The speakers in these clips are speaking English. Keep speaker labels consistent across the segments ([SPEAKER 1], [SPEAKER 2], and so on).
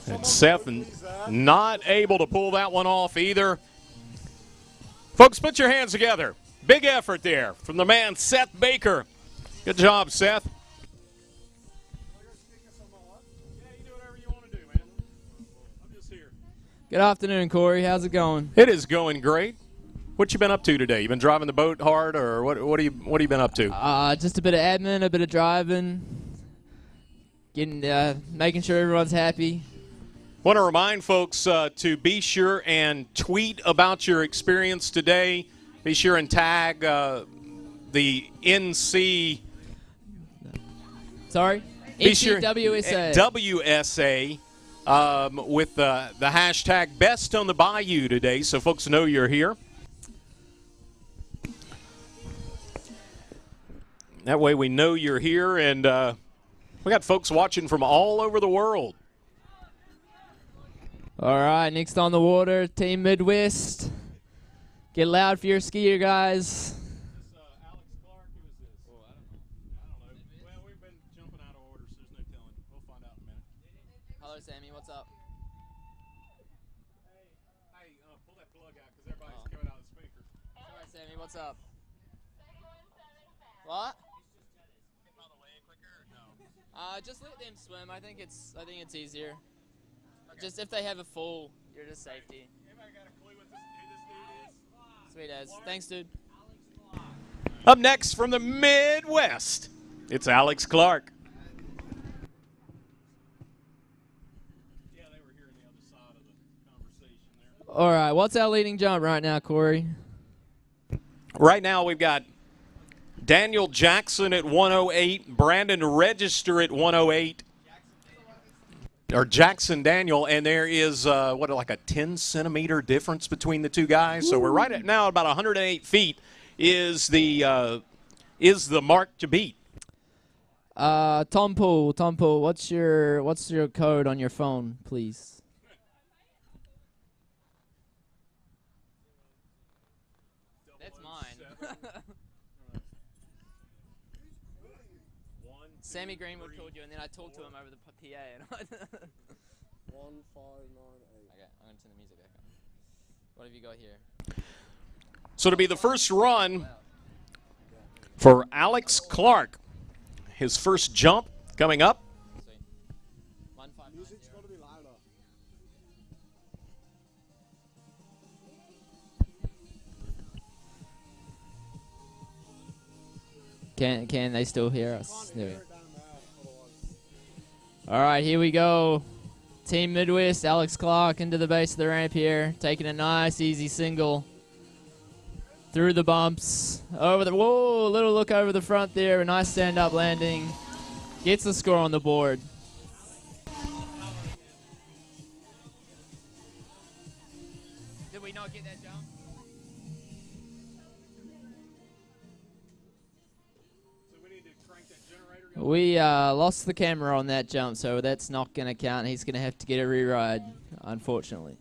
[SPEAKER 1] And Seth not able to pull that one off either. Folks, put your hands together. Big effort there from the man Seth Baker. Good job, Seth.
[SPEAKER 2] Good afternoon, Corey. How's it going?
[SPEAKER 1] It is going great. What you been up to today? You been driving the boat hard, or what have you been up to?
[SPEAKER 2] Just a bit of admin, a bit of driving, making sure everyone's happy.
[SPEAKER 1] Want to remind folks to be sure and tweet about your experience today. Be sure and tag the NC.
[SPEAKER 2] Sorry, NCWSA.
[SPEAKER 1] WSA. With the hashtag Best on the Bayou today, so folks know you're here. That way we know you're here, and we got folks watching from all over the world.
[SPEAKER 2] All right, next on the water, Team Midwest. Get loud for your skier, guys. Hello, Sammy. What's up?
[SPEAKER 1] Hey, pull that plug out because everybody's coming out of the speakers.
[SPEAKER 2] Sorry, Sammy. What's up? What? Just let them swim. I think it's easier. Okay. Just if they have a full, you're just safety.
[SPEAKER 1] Anybody got a clue who this dude is?
[SPEAKER 2] Sweet as. Thanks, dude.
[SPEAKER 1] Up next from the Midwest, it's Alex Clark.
[SPEAKER 2] All right, what's our leading jump right now, Corey?
[SPEAKER 1] Right now we've got Daniel Jackson at 108, Brandon Register at 108, or Jackson Daniel, and there is, like a 10-centimeter difference between the two guys. So we're right at now about 108 feet is the mark to beat.
[SPEAKER 2] Tom Poole, what's your code on your phone, please? Sammy Greenwood called you, and then I talked to him over the PA. And 1598. Okay, I'm going to turn the music back on. What have you got here?
[SPEAKER 1] So to be the first run for Alex Clark, his first jump coming up.
[SPEAKER 3] Music's got to be louder.
[SPEAKER 2] Can they still hear us? There we go. All right, here we go. Team Midwest, Alex Clark into the base of the ramp here, taking a nice, easy single through the bumps. Over the, whoa, a little look over the front there, a nice stand-up landing. Gets the score on the board. Did we not get that jump? We lost the camera on that jump, so that's not going to count. He's going to have to get a re-ride, unfortunately.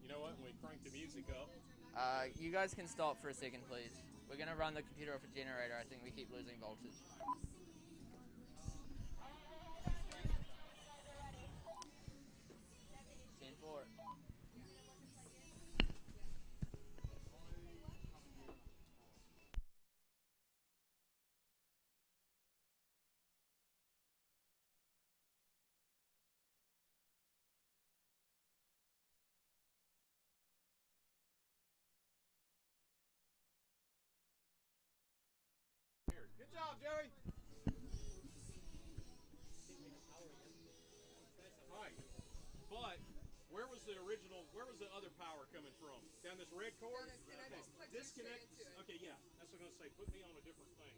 [SPEAKER 1] You know what? When we crank the music up.
[SPEAKER 2] You guys can stop for a second, please. We're going to run the computer off a generator. I think we keep losing voltage.
[SPEAKER 1] Good job, Joey. Right. But where was the other power coming from? Down this red cord? Disconnect. Okay, yeah. That's what I'm going to say. Put me on a different thing.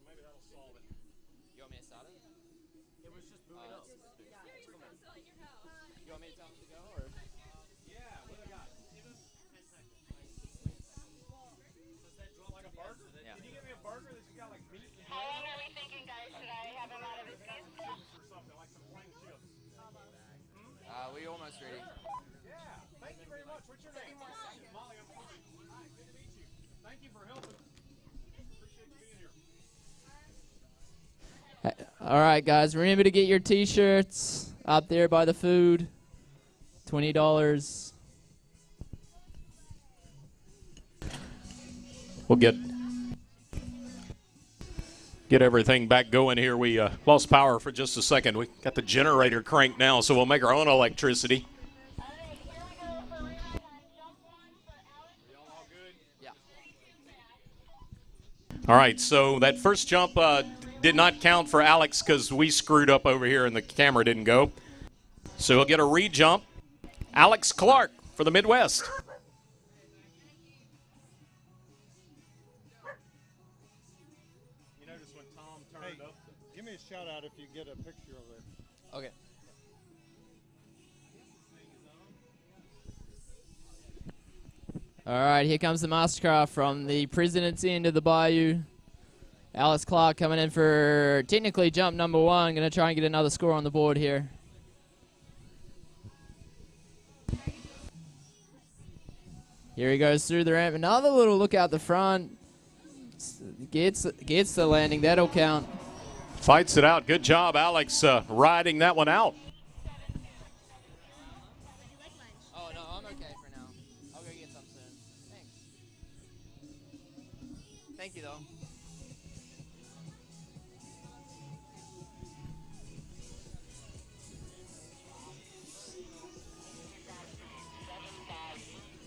[SPEAKER 1] Maybe that'll solve it.
[SPEAKER 2] You want me to start it?
[SPEAKER 3] It was just booting up.
[SPEAKER 2] You want me to tell him to go, or?
[SPEAKER 1] Yeah, what do I got? Does that draw like a burger?
[SPEAKER 2] Yeah.
[SPEAKER 1] Can you get me a burger that's got like meat and
[SPEAKER 4] How long are we thinking, guys? Should I have him out of his seat?
[SPEAKER 1] or something, like some plain chips?
[SPEAKER 2] We almost ready.
[SPEAKER 1] Yeah. Thank you very much. What's your name? Molly, I'm Thank you for helping. Appreciate you being here.
[SPEAKER 2] All right, guys, remember to get your T-shirts up there by the food. $20.
[SPEAKER 1] We'll get everything back going here. We lost power for just a second. We got the generator cranked now, so we'll make our own electricity.
[SPEAKER 4] All right, here we go for jump one for Alex.
[SPEAKER 1] Y'all all good?
[SPEAKER 2] Yeah.
[SPEAKER 1] All right, so that first jump did not count for Alex because we screwed up over here and the camera didn't go. So he'll get a re-jump. Alex Clark for the Midwest. You notice when Tom turned up?
[SPEAKER 3] Give me a shout out if you get a picture of it.
[SPEAKER 2] Okay. All right, here comes the Mastercraft from the presidency into the Bayou. Alex Clark coming in for technically jump number one. Going to try and get another score on the board here. Here he goes through the ramp. Another little look out the front. Gets the landing. That'll count.
[SPEAKER 1] Fights it out. Good job, Alex, riding that one out.
[SPEAKER 2] Oh, no, I'm okay for now. I'll go get some soon. Thanks. Thank you, though.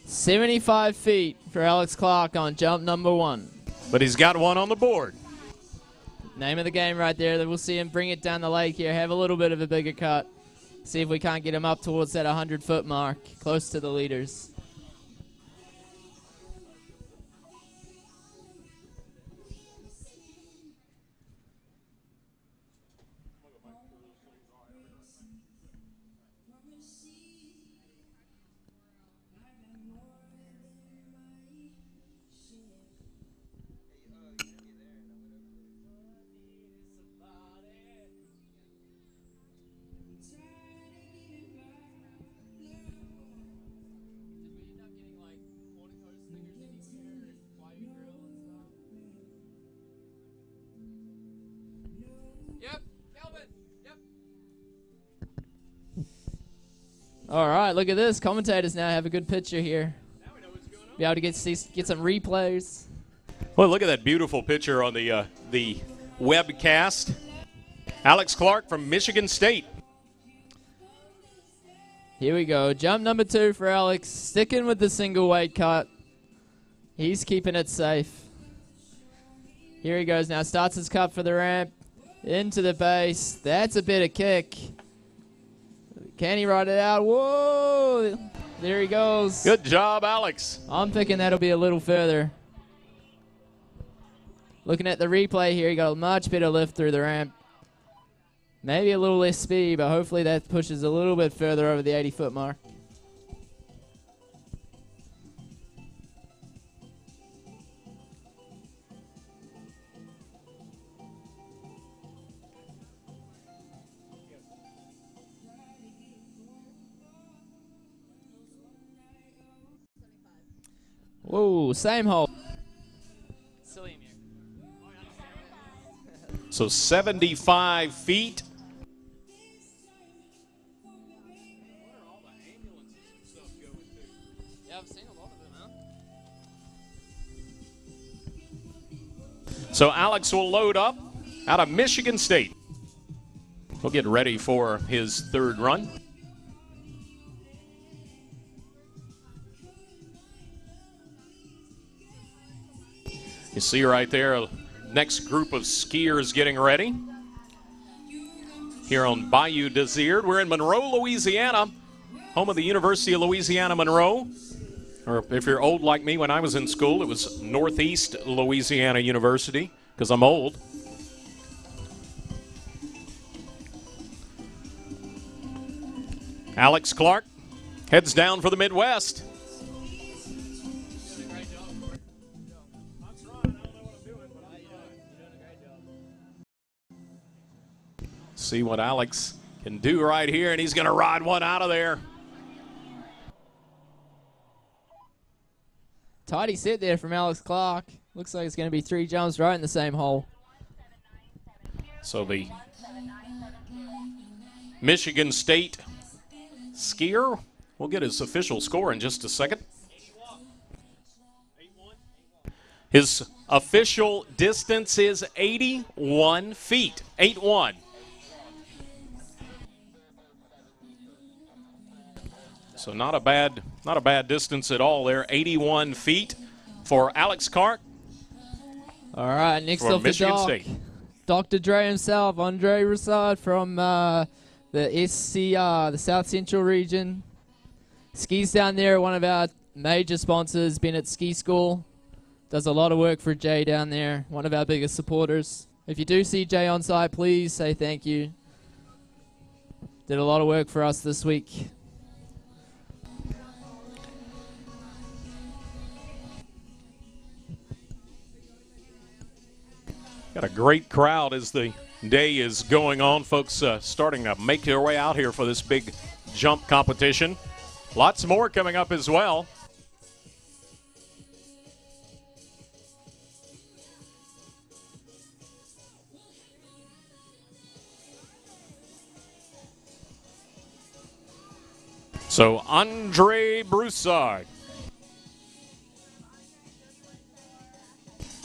[SPEAKER 2] $75 feet for Alex Clark on jump number one.
[SPEAKER 1] But he's got one on the board.
[SPEAKER 2] Name of the game right there. We'll see him bring it down the lake here. Have a little bit of a bigger cut. See if we can't get him up towards that 100-foot mark, close to the leaders. Yep, Kelvin. Yep. All right, look at this. Commentators now have a good picture here.
[SPEAKER 1] Now we know what's going on.
[SPEAKER 2] Be able to get some replays.
[SPEAKER 1] Well, look at that beautiful picture on the webcast. Alex Clark from Michigan State.
[SPEAKER 2] Here we go. Jump number two for Alex. Sticking with the single weight cut. He's keeping it safe. Here he goes now. Starts his cut for the ramp. Into the base. That's a bit of kick. Can he ride it out? Whoa! There he goes.
[SPEAKER 1] Good job, Alex.
[SPEAKER 2] I'm thinking that'll be a little further. Looking at the replay here, he got a much better lift through the ramp. Maybe a little less speed, but hopefully that pushes a little bit further over the 80-foot mark. Whoa, same hole.
[SPEAKER 1] So 75 feet.
[SPEAKER 2] Yeah, I've seen a lot of them, huh?
[SPEAKER 1] So Alex will load up out of Michigan State. We'll get ready for his third run. You see right there, next group of skiers getting ready. Here on Bayou Désert. We're in Monroe, Louisiana, home of the University of Louisiana Monroe. Or if you're old like me, when I was in school, it was Northeast Louisiana University, because I'm old. Alex Clark heads down for the Midwest. See what Alex can do right here, and he's going to ride one out of there.
[SPEAKER 2] Tidy sit there from Alex Clark. Looks like it's going to be 3 jumps right in the same hole.
[SPEAKER 1] So the Michigan State skier will get his official score in just a second. His official distance is 81 feet. 8-1. So not a bad distance at all there. 81 feet for Alex Clark.
[SPEAKER 2] All right, next
[SPEAKER 1] for
[SPEAKER 2] off the
[SPEAKER 1] Michigan
[SPEAKER 2] dock,
[SPEAKER 1] State.
[SPEAKER 2] Dr. Dre himself, Andre Roussard from the SCR, the South Central region. Skis down there, one of our major sponsors, been at ski school. Does a lot of work for Jay down there, one of our biggest supporters. If you do see Jay on site, please say thank you. Did a lot of work for us this week.
[SPEAKER 1] Got a great crowd as the day is going on. Folks starting to make their way out here for this big jump competition. Lots more coming up as well. So Andre Broussard.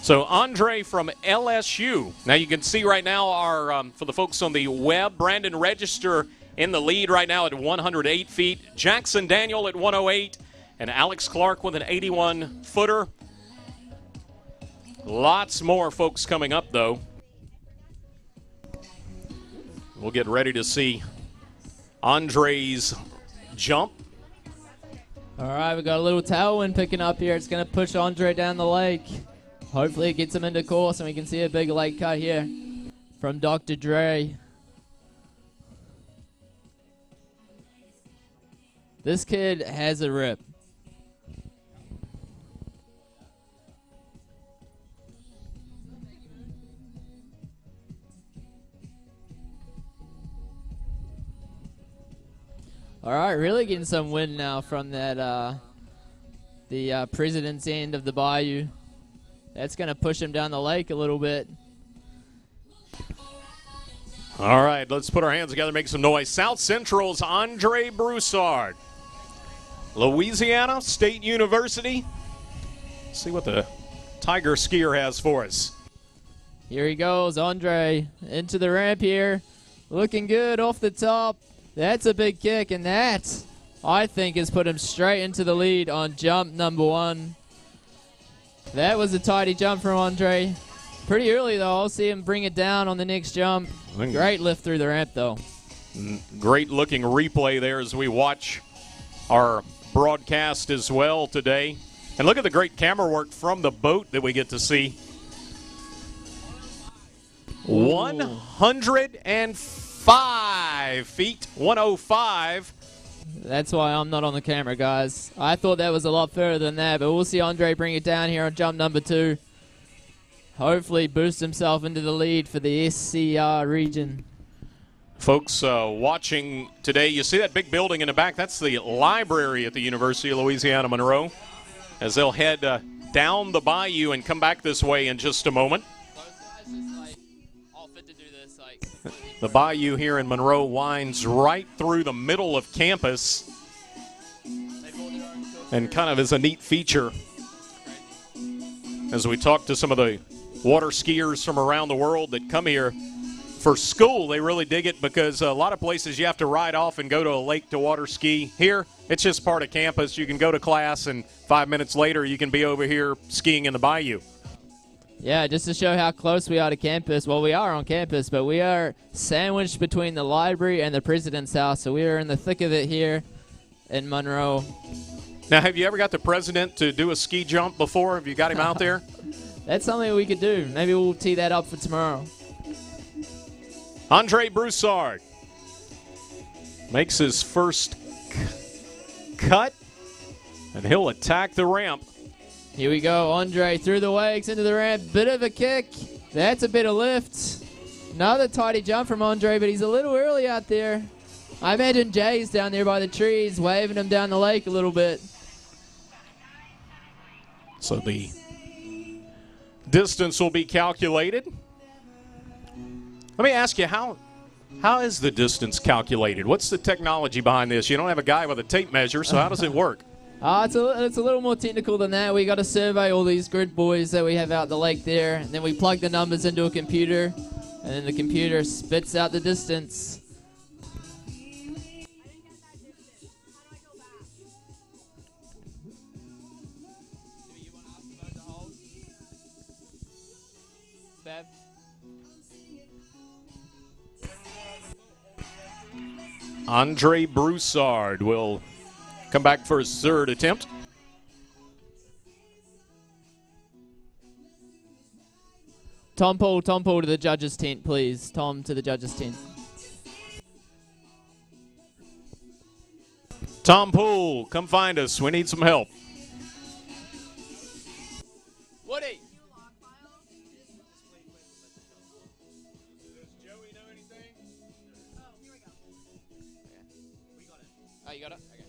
[SPEAKER 1] So Andre from LSU. Now you can see right now our for the folks on the web, Brandon Register in the lead right now at 108 feet. Jackson Daniel at 108, and Alex Clark with an 81-footer. Lots more folks coming up though. We'll get ready to see Andre's jump.
[SPEAKER 2] All right, we got a little tailwind picking up here. It's going to push Andre down the lake. Hopefully it gets him into course and we can see a big lake cut here from Dr. Dre. This kid has a rip. All right, really getting some wind now from that the President's End of the bayou. That's going to push him down the lake a little bit.
[SPEAKER 1] All right, let's put our hands together, make some noise. South Central's Andre Broussard. Louisiana State University. Let's see what the Tiger skier has for us.
[SPEAKER 2] Here he goes, Andre, into the ramp here. Looking good off the top. That's a big kick, and that, I think, has put him straight into the lead on jump number 1. That was a tidy jump from Andre. Pretty early, though. I'll see him bring it down on the next jump. Great lift through the ramp, though.
[SPEAKER 1] Great-looking replay there as we watch our broadcast as well today. And look at the great camera work from the boat that we get to see.
[SPEAKER 2] Ooh.
[SPEAKER 1] 105 feet, 105.
[SPEAKER 2] That's why I'm not on the camera, guys. I thought that was a lot further than that, but we'll see Andre bring it down here on jump number 2. Hopefully boost himself into the lead for the SCR region.
[SPEAKER 1] Folks watching today, you see that big building in the back? That's the library at the University of Louisiana Monroe, as they'll head down the bayou and come back this way in just a moment. The bayou here in Monroe winds right through the middle of campus and kind of is a neat feature. As we talk to some of the water skiers from around the world that come here for school, they really dig it because a lot of places you have to ride off and go to a lake to water ski. Here, it's just part of campus. You can go to class and 5 minutes later you can be over here skiing in the bayou.
[SPEAKER 2] Yeah, just to show how close we are to campus. Well, we are on campus, but we are sandwiched between the library and the president's house, so we are in the thick of it here in Monroe.
[SPEAKER 1] Now, have you ever got the president to do a ski jump before? Have you got him out there?
[SPEAKER 2] That's something we could do. Maybe we'll tee that up for tomorrow.
[SPEAKER 1] Andre Broussard makes his first cut, and he'll attack the ramp.
[SPEAKER 2] Here we go, Andre through the wakes into the ramp. Bit of a kick. That's a bit of lift. Another tidy jump from Andre, but he's a little early out there. I imagine Jay's down there by the trees, waving him down the lake a little bit.
[SPEAKER 1] So the distance will be calculated. Let me ask you, how is the distance calculated? What's the technology behind this? You don't have a guy with a tape measure, so how does it work?
[SPEAKER 2] It's a little more technical than that. We got to survey all these grid buoys that we have out the lake there, and then we plug the numbers into a computer, and then the computer spits out the distance.
[SPEAKER 1] Andre Broussard will come back for his third attempt.
[SPEAKER 2] Tom Paul to the judges' tent, please. Tom to the judges' tent.
[SPEAKER 1] Tom Poole, come find us. We need some help.
[SPEAKER 2] Woody. Oh, you got it? Okay.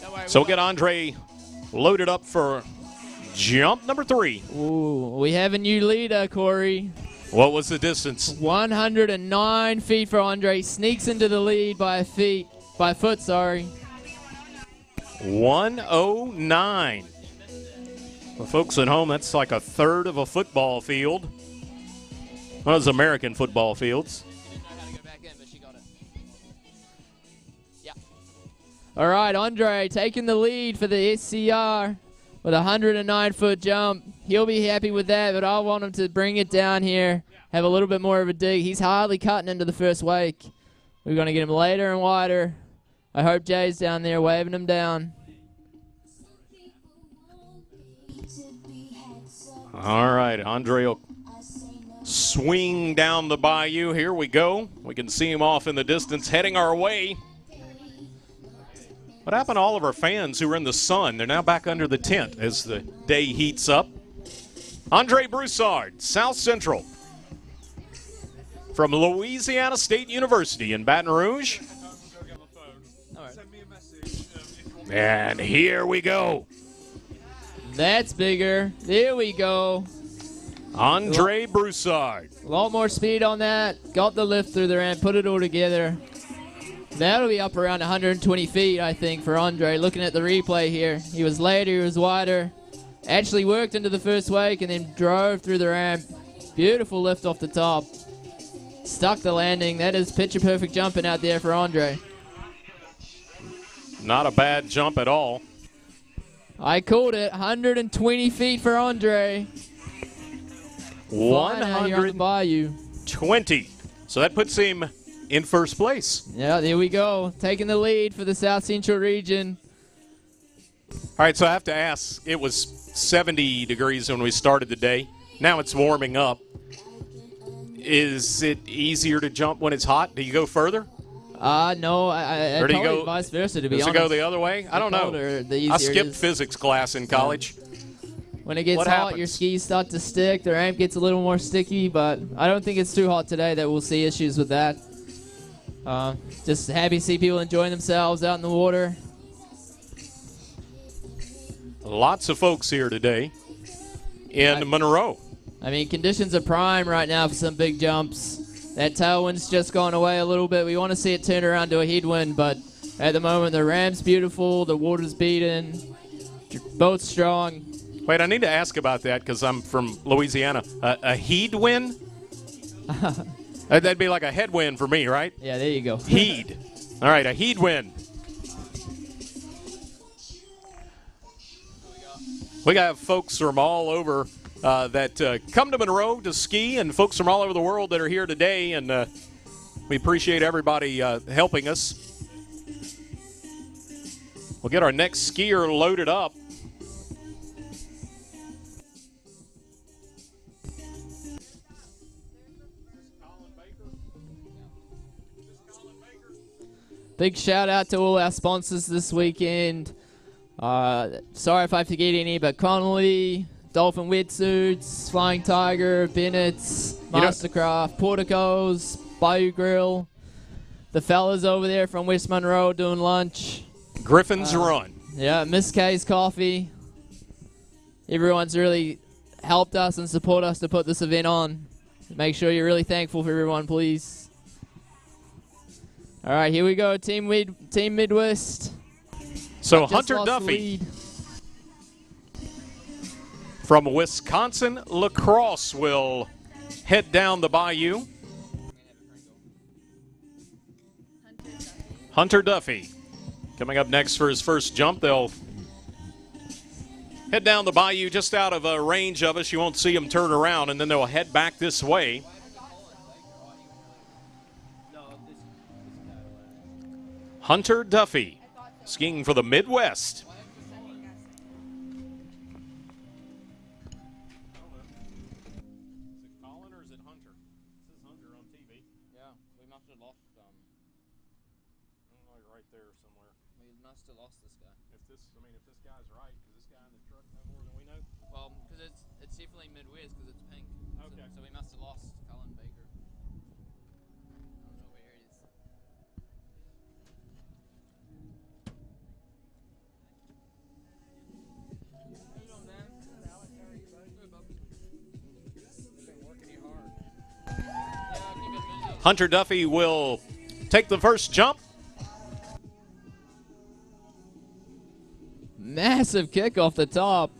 [SPEAKER 2] Don't worry,
[SPEAKER 1] So we'll get Andre loaded up for jump number 3.
[SPEAKER 2] Ooh, we have a new leader, Corey.
[SPEAKER 1] What was the distance?
[SPEAKER 2] 109 feet for Andre. Sneaks into the lead by a foot, sorry.
[SPEAKER 1] 109. For folks at home, that's like a third of a football field. One of those American football fields.
[SPEAKER 2] All right, Andre taking the lead for the SCR with a 109-foot jump. He'll be happy with that, but I want him to bring it down here, have a little bit more of a dig. He's hardly cutting into the first wake. We're going to get him later and wider. I hope Jay's down there waving him down.
[SPEAKER 1] All right, Andre will swing down the bayou. Here we go. We can see him off in the distance heading our way. What happened to all of our fans who were in the sun? They're now back under the tent as the day heats up. Andre Broussard, South Central, from Louisiana State University in Baton Rouge. And here we go.
[SPEAKER 2] That's bigger. There we go.
[SPEAKER 1] Andre Broussard.
[SPEAKER 2] A lot more speed on that. Got the lift through the ramp, put it all together. That'll be up around 120 feet, I think, for Andre. Looking at the replay here, he was later, he was wider. Actually worked into the first wake and then drove through the ramp. Beautiful lift off the top. Stuck the landing. That is picture-perfect jumping out there for Andre.
[SPEAKER 1] Not a bad jump at all.
[SPEAKER 2] I called it. 120 feet for Andre.
[SPEAKER 1] 120. So that puts him in first place.
[SPEAKER 2] Yeah, there we go. Taking the lead for the South Central region.
[SPEAKER 1] All right, so I have to ask, it was 70 degrees when we started the day. Now it's warming up. Is it easier to jump when it's hot? Do you go further?
[SPEAKER 2] No, I
[SPEAKER 1] or do you
[SPEAKER 2] probably
[SPEAKER 1] go
[SPEAKER 2] vice versa, to be
[SPEAKER 1] honest.
[SPEAKER 2] honest.
[SPEAKER 1] Does it go the other way? I don't know.
[SPEAKER 2] Colder, the easier
[SPEAKER 1] I
[SPEAKER 2] it
[SPEAKER 1] skipped
[SPEAKER 2] is.
[SPEAKER 1] physics class in college.
[SPEAKER 2] When it gets
[SPEAKER 1] What
[SPEAKER 2] hot,
[SPEAKER 1] happens?
[SPEAKER 2] your skis start to stick. The ramp gets a little more sticky, but I don't think it's too hot today that we'll see issues with that. Just happy to see people enjoying themselves out in the water.
[SPEAKER 1] Lots of folks here today in Monroe.
[SPEAKER 2] I mean, conditions are prime right now for some big jumps. That tailwind's just gone away a little bit. We want to see it turn around to a headwind, but at the moment, the ramp's beautiful, the water's beating, both strong.
[SPEAKER 1] Wait, I need to ask about that because I'm from Louisiana. A headwind? That'd be like a headwind for me, right?
[SPEAKER 2] Yeah, there you go.
[SPEAKER 1] Heed. All right, a headwind. We got folks from all over that come to Monroe to ski, and folks from all over the world that are here today, and we appreciate everybody helping us. We'll get our next skier loaded up.
[SPEAKER 2] Big shout out to all our sponsors this weekend. Sorry if I forget any, but Connolly, Dolphin Wetsuits, Flying Tiger, Bennett's, Mastercraft, Porticos, Bayou Grill, the fellas over there from West Monroe doing lunch.
[SPEAKER 1] Griffin's run.
[SPEAKER 2] Yeah, Miss K's Coffee. Everyone's really helped us and support us to put this event on. Make sure you're really thankful for everyone, please. All right, here we go, Team Midwest.
[SPEAKER 1] So
[SPEAKER 2] Just
[SPEAKER 1] Hunter
[SPEAKER 2] lost the
[SPEAKER 1] Duffy
[SPEAKER 2] lead.
[SPEAKER 1] from Wisconsin La Crosse will head down the bayou. Hunter Duffy coming up next for his first jump. They'll head down the bayou just out of range of us. You won't see them turn around, and then they'll head back this way. Hunter Duffy skiing for the Midwest.
[SPEAKER 2] Midwest because it's pink. Okay. So we must have lost Colin Baker. I don't know where he is. How you doing, man? Alex, how are you, buddy? Good, bub. You've been working here hard. Yeah, keep it busy.
[SPEAKER 1] Hunter Duffy will take the first jump.
[SPEAKER 2] Massive kick off the top.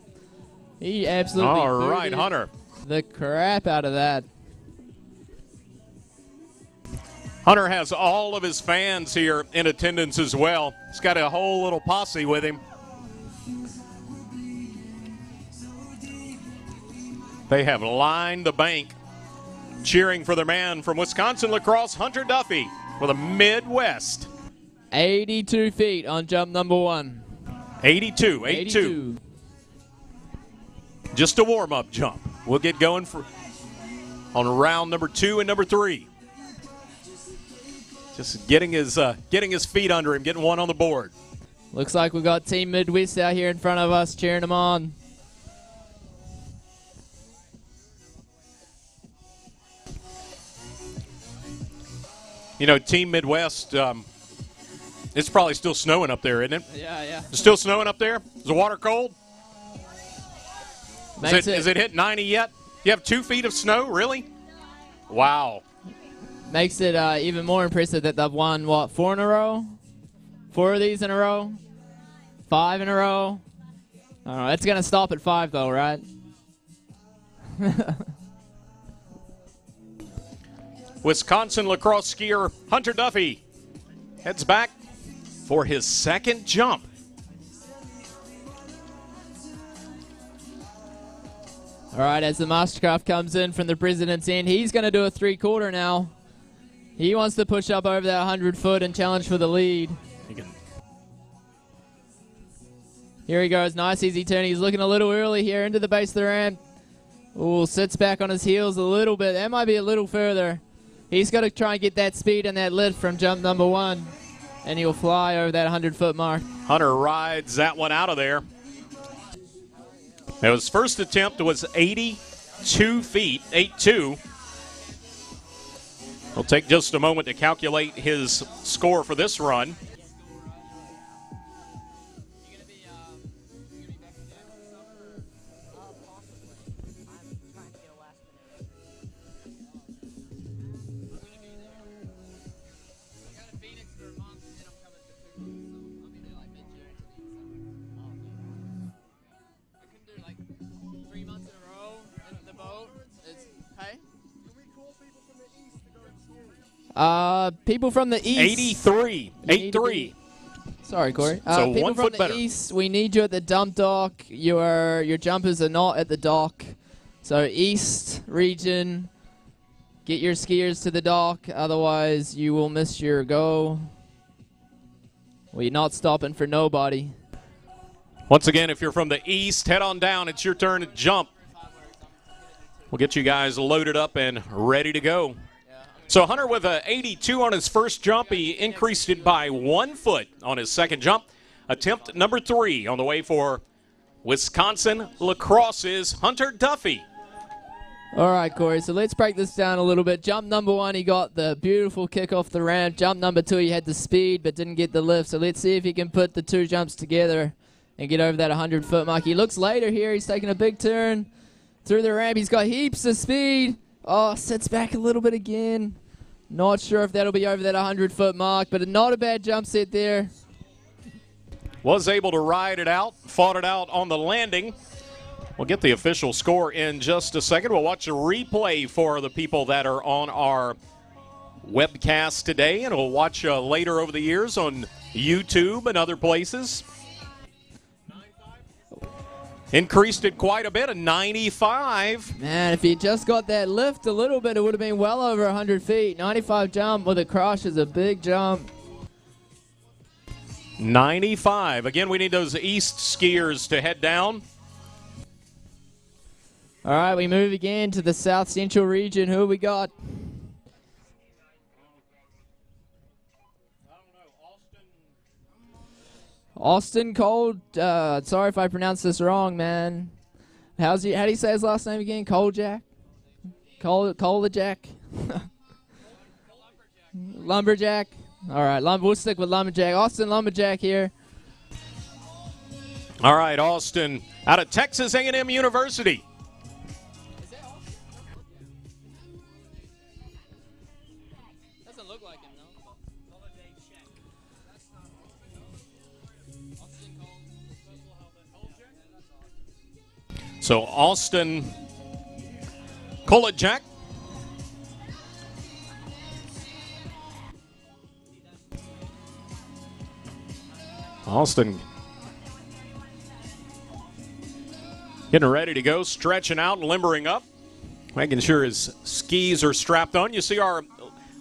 [SPEAKER 2] He absolutely
[SPEAKER 1] All right,
[SPEAKER 2] booted
[SPEAKER 1] Hunter.
[SPEAKER 2] the crap out of that.
[SPEAKER 1] Hunter has all of his fans here in attendance as well. He's got a whole little posse with him. They have lined the bank cheering for their man from Wisconsin La Crosse, Hunter Duffy, for the Midwest.
[SPEAKER 2] 82 feet on jump number 1.
[SPEAKER 1] 82. Just a warm-up jump. We'll get going on round number 2 and number 3. Just getting his feet under him, getting one on the board.
[SPEAKER 2] Looks like we've got Team Midwest out here in front of us cheering them on.
[SPEAKER 1] You know, Team Midwest, it's probably still snowing up there, isn't it?
[SPEAKER 2] Yeah.
[SPEAKER 1] It's still snowing up there? Is the water cold? Is it hit 90 yet? You have 2 feet of snow? Really? Wow.
[SPEAKER 2] Makes it even more impressive that they've won, what, 4 in a row? 4 of these in a row? 5 in a row? I don't know. It's going to stop at 5, though, right?
[SPEAKER 1] Wisconsin La Crosse skier Hunter Duffy heads back for his second jump.
[SPEAKER 2] All right, as the Mastercraft comes in from the President's End, he's going to do a 3/4 now. He wants to push up over that 100-foot and challenge for the lead. Here he goes. Nice easy turn. He's looking a little early here into the base of the ramp. Ooh, sits back on his heels a little bit. That might be a little further. He's got to try and get that speed and that lift from jump number 1, and he'll fly over that 100-foot mark. Hunter
[SPEAKER 1] rides that one out of there. Now his first attempt was 82 feet, 8.2. He'll take just a moment to calculate his score for this run.
[SPEAKER 2] People from the east.
[SPEAKER 1] 83.
[SPEAKER 2] Sorry, Corey.
[SPEAKER 1] So
[SPEAKER 2] people
[SPEAKER 1] 1
[SPEAKER 2] from
[SPEAKER 1] foot
[SPEAKER 2] the
[SPEAKER 1] better.
[SPEAKER 2] east, we need you at the dump dock. Your jumpers are not at the dock. So east region, get your skiers to the dock. Otherwise, you will miss your go. We're not stopping for nobody.
[SPEAKER 1] Once again, if you're from the east, head on down. It's your turn to jump. We'll get you guys loaded up and ready to go. So Hunter with an 82 on his first jump. He increased it by 1 foot on his second jump. Attempt number 3 on the way for Wisconsin La Crosse's Hunter Duffy.
[SPEAKER 2] All right, Corey, so let's break this down a little bit. Jump number 1, he got the beautiful kick off the ramp. Jump number 2, he had the speed but didn't get the lift. So let's see if he can put the 2 jumps together and get over that 100-foot mark. He looks later here. He's taking a big turn through the ramp. He's got heaps of speed. Oh, sits back a little bit again. Not sure if that'll be over that 100-foot mark, but not a bad jump set there.
[SPEAKER 1] Was able to ride it out, fought it out on the landing. We'll get the official score in just a second. We'll watch a replay for the people that are on our webcast today, and we'll watch later over the years on YouTube and other places. Increased it quite a bit, a 95.
[SPEAKER 2] Man, if he just got that lift a little bit, it would have been well over 100 feet. 95 jump with a crush is a big jump.
[SPEAKER 1] 95. Again, we need those east skiers to head down.
[SPEAKER 2] All right, we move again to the South Central region. Who we got? Austin Cole. Sorry if I pronounced this wrong, man. How do you say his last name again? Collegiate? Collegiate? Lumberjack. All right, we'll stick with Lumberjack. Austin Lumberjack here.
[SPEAKER 1] All right, Austin out of Texas A&M University.
[SPEAKER 2] Doesn't look like him, no.
[SPEAKER 1] So Austin Collegiate. Austin getting ready to go, stretching out and limbering up, making sure his skis are strapped on. You see our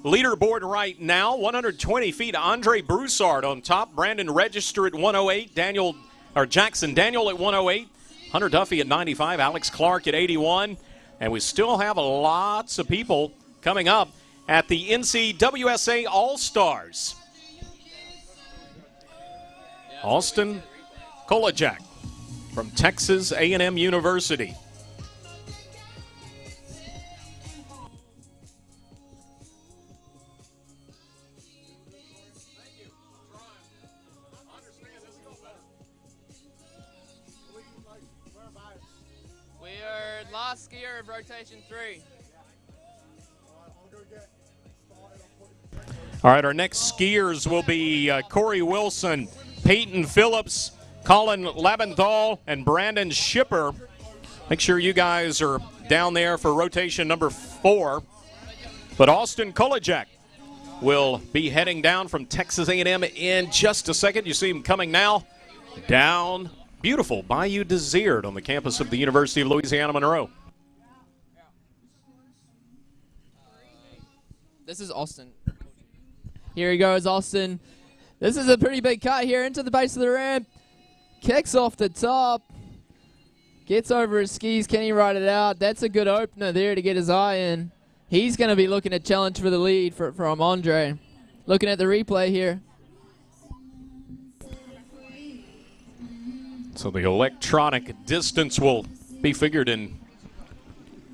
[SPEAKER 1] leaderboard right now, 120 feet, Andre Broussard on top, Brandon Register at 108, Jackson Daniel at 108, Hunter Duffy at 95, Alex Clark at 81, and we still have lots of people coming up at the NCWSA Allstars. Austin Collegiate from Texas A&M University.
[SPEAKER 2] We are last skier of rotation 3.
[SPEAKER 1] All right, our next skiers will be Corey Wilson, Peyton Phillips, Colin Labenthal, and Brandon Shipper. Make sure you guys are down there for rotation number 4. But Austin Collegiate will be heading down from Texas A&M in just a second. You see him coming now down beautiful Bayou Desert on the campus of the University of Louisiana Monroe.
[SPEAKER 2] This is Austin. Here he goes, Austin. This is a pretty big cut here into the base of the ramp. Kicks off the top. Gets over his skis. Can he ride it out? That's a good opener there to get his eye in. He's going to be looking to challenge for the lead from Andre. Looking at the replay here.
[SPEAKER 1] So the electronic distance will be figured in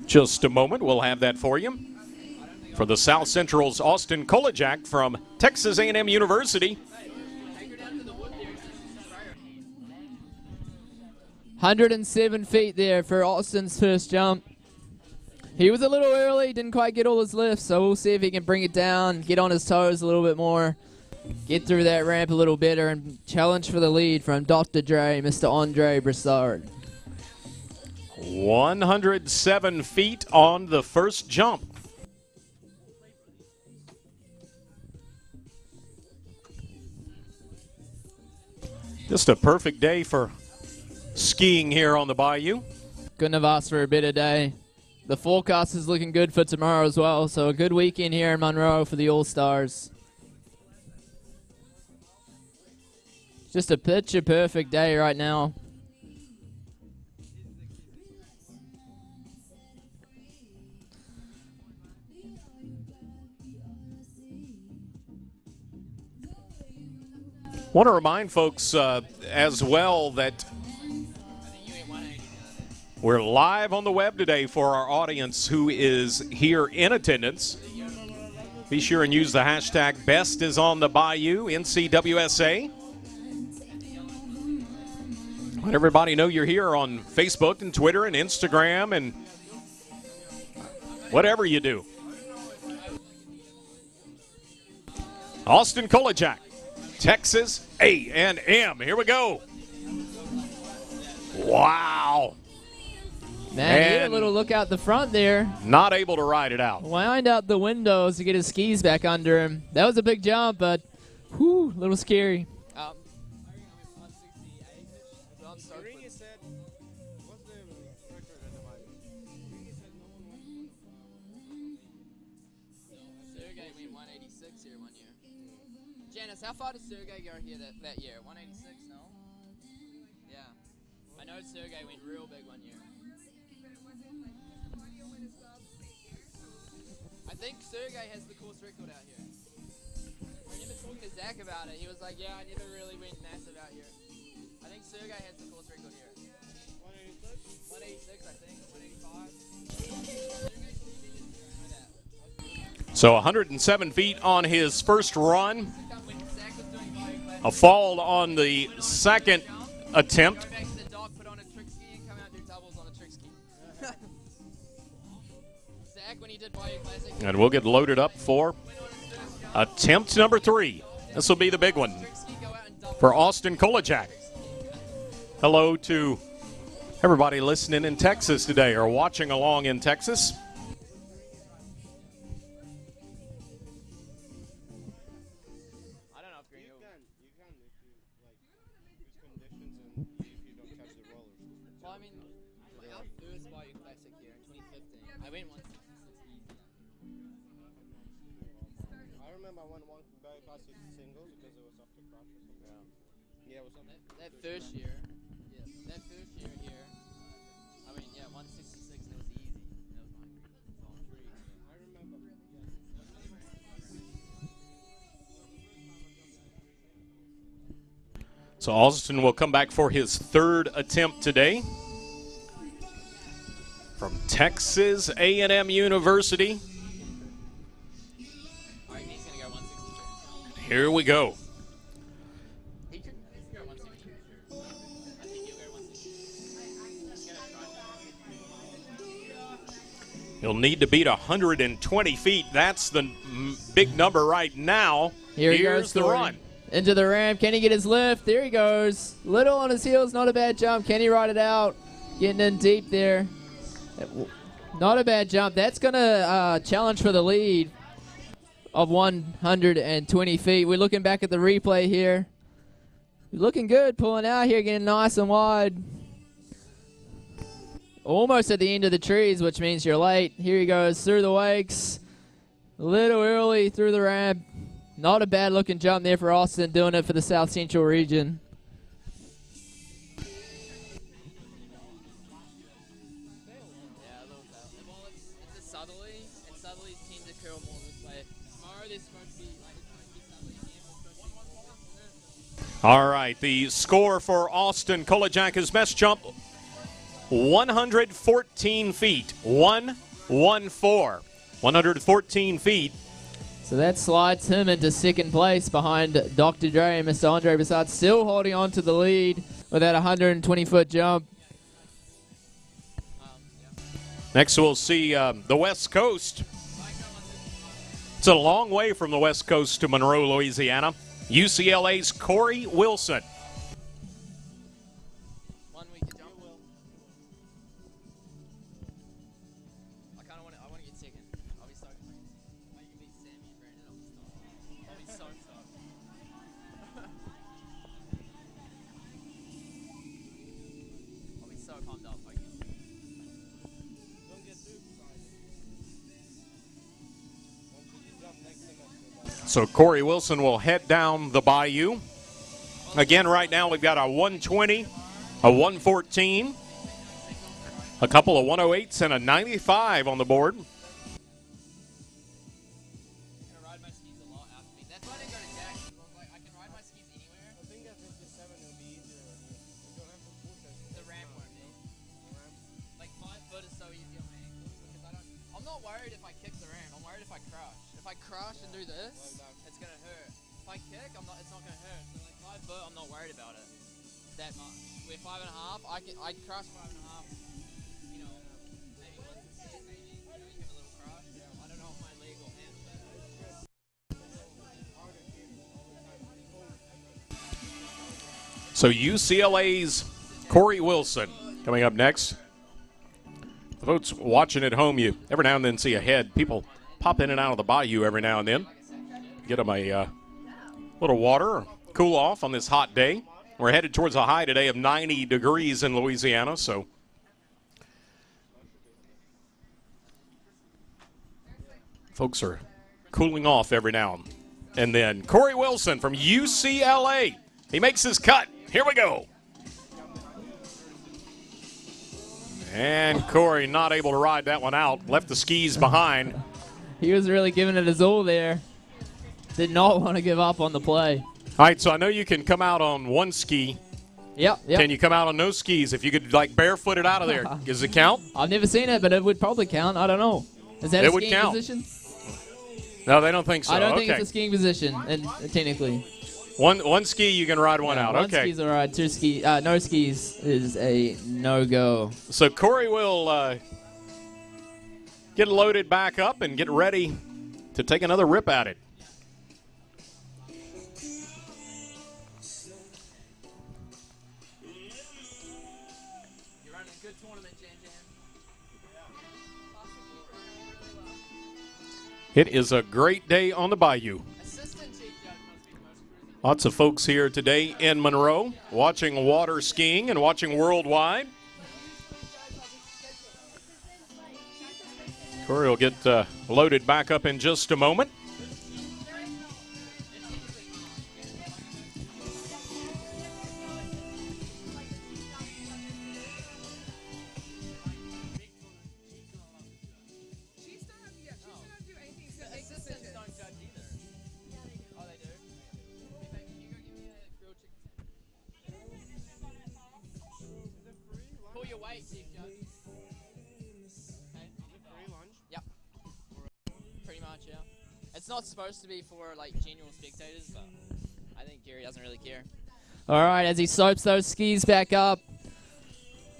[SPEAKER 1] just a moment. We'll have that for you. For the South Central's Austin Collegiate from Texas A&M University.
[SPEAKER 2] 107 feet there for Austin's first jump. He was a little early, didn't quite get all his lifts, so we'll see if he can bring it down, get on his toes a little bit more, get through that ramp a little better, and challenge for the lead from Dr. Dre, Mr. Andre Broussard.
[SPEAKER 1] 107 feet on the first jump. Just a perfect day for skiing here on the Bayou.
[SPEAKER 2] Couldn't have asked for a better day. The forecast is looking good for tomorrow as well, so a good weekend here in Monroe for the All-Stars. Just a picture-perfect day right now.
[SPEAKER 1] Want to remind folks as well that We're live on the web today for our audience who is here in attendance. Be sure and use the hashtag #BestIsOnTheBayou, NCWSA. Let everybody know you're here on Facebook and Twitter and Instagram and whatever you do. Austin Collegiate, Texas A&M. Here we go. Wow.
[SPEAKER 2] Man, he had a little look out the front there.
[SPEAKER 1] Not able to ride it out.
[SPEAKER 2] Wind out the windows to get his skis back under him. That was a big jump, but whew, a little scary.
[SPEAKER 5] Sergey went 186 here one year. Janice, how far did Sergey go here that year? 186, no? Yeah. I know Sergey went real big one year. I think Sergey has the course record out here. I remember talking to Zach about it. He was like, yeah, I never really went massive out here. I think Sergey has the course record here. 186? 186, I think. 185.
[SPEAKER 1] So 107 feet on his first run. A fall on the second attempt. And we'll get loaded up for attempt number 3. This will be the big one for Austin Collegiate. Hello to everybody listening in Texas today or watching along in Texas.
[SPEAKER 5] I don't know if Green
[SPEAKER 3] You can if you like use conditions and if you don't catch the rollers.
[SPEAKER 5] Well, I mean, our first Bayou Classic here in 2015, I went once.
[SPEAKER 3] I remember I won one very classic singles because it was after crash or something. Yeah, it was something.
[SPEAKER 5] That first year, yes, that first year here, I mean, yeah, 166, and it was easy. That was my long tree.
[SPEAKER 3] I remember.
[SPEAKER 1] So Austin will come back for his third attempt today. From Texas A&M University.
[SPEAKER 5] All right, he's going to go 162.
[SPEAKER 1] Here we go.
[SPEAKER 5] He could go 162. I think he'll go 162.
[SPEAKER 1] He'll need to beat 120 feet. That's the big number right now.
[SPEAKER 2] Here he
[SPEAKER 1] Here's
[SPEAKER 2] goes,
[SPEAKER 1] the
[SPEAKER 2] Jordan.
[SPEAKER 1] run.
[SPEAKER 2] Into the ramp. Can he get his lift? There he goes. Little on his heels. Not a bad jump. Can he ride it out? Getting in deep there. Not a bad jump. That's going to challenge for the lead of 120 feet. We're looking back at the replay here. Looking good. Pulling out here. Getting nice and wide. Almost at the end of the trees, which means you're late. Here he goes through the wakes. A little early through the ramp. Not a bad looking jump there for Austin, doing it for the South Central region.
[SPEAKER 5] Yeah, a little tough. Well, it's a southerly, and southerlies tend to curl more this way. Tomorrow they're supposed to be like southerly again.
[SPEAKER 1] All right, the score for Austin Collegiate's best jump, 114 feet. 114. 114 feet.
[SPEAKER 2] So that slides him into second place behind Dr. Dre and Mr. Andre Bassard, still holding on to the lead with that 120-foot jump.
[SPEAKER 1] Next, we'll see the West Coast. It's a long way from the West Coast to Monroe, Louisiana. UCLA's Corey Wilson.
[SPEAKER 5] 1 week to jump. I kind of want to. I want to get second. I'll be stoked. If I can beat Sammy and Brandon, I'll be stoked. I'll be so stoked. I'll be so pumped up. Like,
[SPEAKER 3] Don't get too excited. Once you jump next semester.
[SPEAKER 1] So Corey Wilson will head down the bayou. Again, right now we've got a 120, a 114, a couple of 108s, and a 95 on the board.
[SPEAKER 5] I'm gonna ride my skis a lot after me. That's why I didn't go to Jackson. Like, I can ride my skis anywhere.
[SPEAKER 3] I think at 57 it'll be easier. You don't have to push it.
[SPEAKER 5] The ramp won't be. not worried if I kick the ramp. I'm worried if I crush. If I crush and do this, it's gonna hurt. If I kick, it's not gonna hurt. So like 5 foot, I'm not worried about it that much. With 5.5, I crush 5.5. You know, maybe once a season, maybe you know, you give a little crush. I don't know if my leg will handle that.
[SPEAKER 1] So UCLA's Corey Wilson coming up next. The folks watching at home, you every now and then see a head. People pop in and out of the bayou every now and then. Get them a little water or cool off on this hot day. We're headed towards a high today of 90 degrees in Louisiana, so folks are cooling off every now and then. Corey Wilson from UCLA. He makes his cut. Here we go. And Corey not able to ride that one out. Left the skis behind.
[SPEAKER 2] He was really giving it his all there. Did not want to give up on the play.
[SPEAKER 1] All right, so I know you can come out on one ski.
[SPEAKER 2] Yep.
[SPEAKER 1] Can you come out on no skis? If you could, like, barefoot it out of there, does it count?
[SPEAKER 2] I've never seen it, but it would probably count. I don't know. Is that
[SPEAKER 1] It
[SPEAKER 2] a
[SPEAKER 1] would
[SPEAKER 2] skiing
[SPEAKER 1] count.
[SPEAKER 2] position?
[SPEAKER 1] No, they don't think so.
[SPEAKER 2] I don't
[SPEAKER 1] Okay.
[SPEAKER 2] think it's a skiing position, and technically.
[SPEAKER 1] One ski, you can ride one out.
[SPEAKER 2] One
[SPEAKER 1] Okay.
[SPEAKER 2] ski's all right. No skis is a no-go.
[SPEAKER 1] So Corey will get loaded back up and get ready to take another rip at it.
[SPEAKER 5] You're running a good tournament, Jan.
[SPEAKER 1] It is a great day on the bayou.
[SPEAKER 5] Assistant Chief Judge must be the most cruising.
[SPEAKER 1] Lots of folks here today in Monroe watching water skiing and watching worldwide. Corey will get loaded back up in just a moment.
[SPEAKER 5] Assistants don't judge either. Oh, they do? Can you go give me a grilled chicken sandwich? Pull your weight, Chief Judge. Okay.
[SPEAKER 3] Free lunch?
[SPEAKER 5] Yep. Pretty much, yeah. It's not supposed to be for like general spectators, but I think Gary doesn't really care.
[SPEAKER 2] All right, as he soaps those skis back up,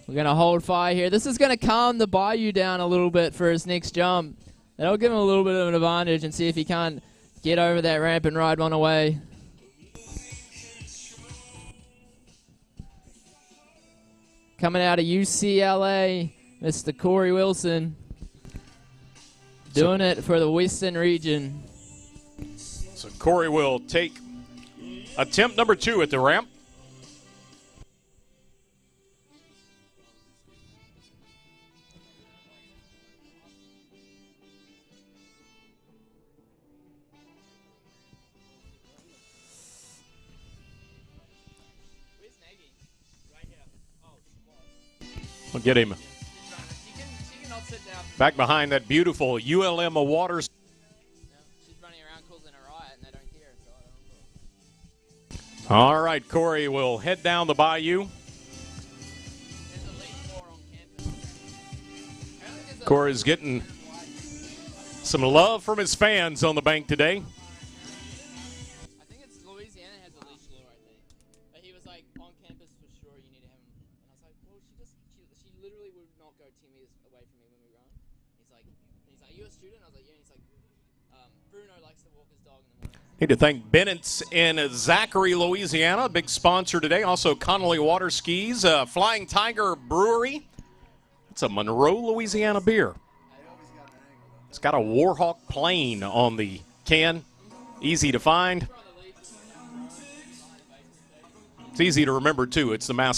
[SPEAKER 2] we're going to hold fire here. This is going to calm the bayou down a little bit for his next jump. That'll give him a little bit of an advantage and see if he can't get over that ramp and ride one away. Coming out of UCLA, Mr. Corey Wilson. Doing it for the Western region.
[SPEAKER 1] So Corey will take attempt number 2 at the ramp.
[SPEAKER 5] Where's Nagy? Right here. Oh,
[SPEAKER 1] We'll get him
[SPEAKER 5] she cannot sit down.
[SPEAKER 1] back behind that beautiful ULM Waterski.
[SPEAKER 5] No, she's running around causing a riot and they don't care, so I don't know.
[SPEAKER 1] All right, Corey will head down the bayou.
[SPEAKER 5] There's a lead floor on campus. Apparently there's a
[SPEAKER 1] Corey's getting some love from his fans on the bank today.
[SPEAKER 5] I think it's Louisiana has a leash law, I think. But he was like, on campus for sure, you need to have him. And I was like, well, she literally would not go 10 meters away from me when we run. He's like, are you a student? I was like, yeah. And he's like, Bruno likes to walk his dog in the morning.
[SPEAKER 1] Need to thank Bennett's in Zachary, Louisiana, big sponsor today. Also Connolly Waterskis, Flying Tiger Brewery. It's a Monroe, Louisiana beer. It's got a Warhawk plane on the can. Easy to find. It's easy to remember, too. It's the mascot.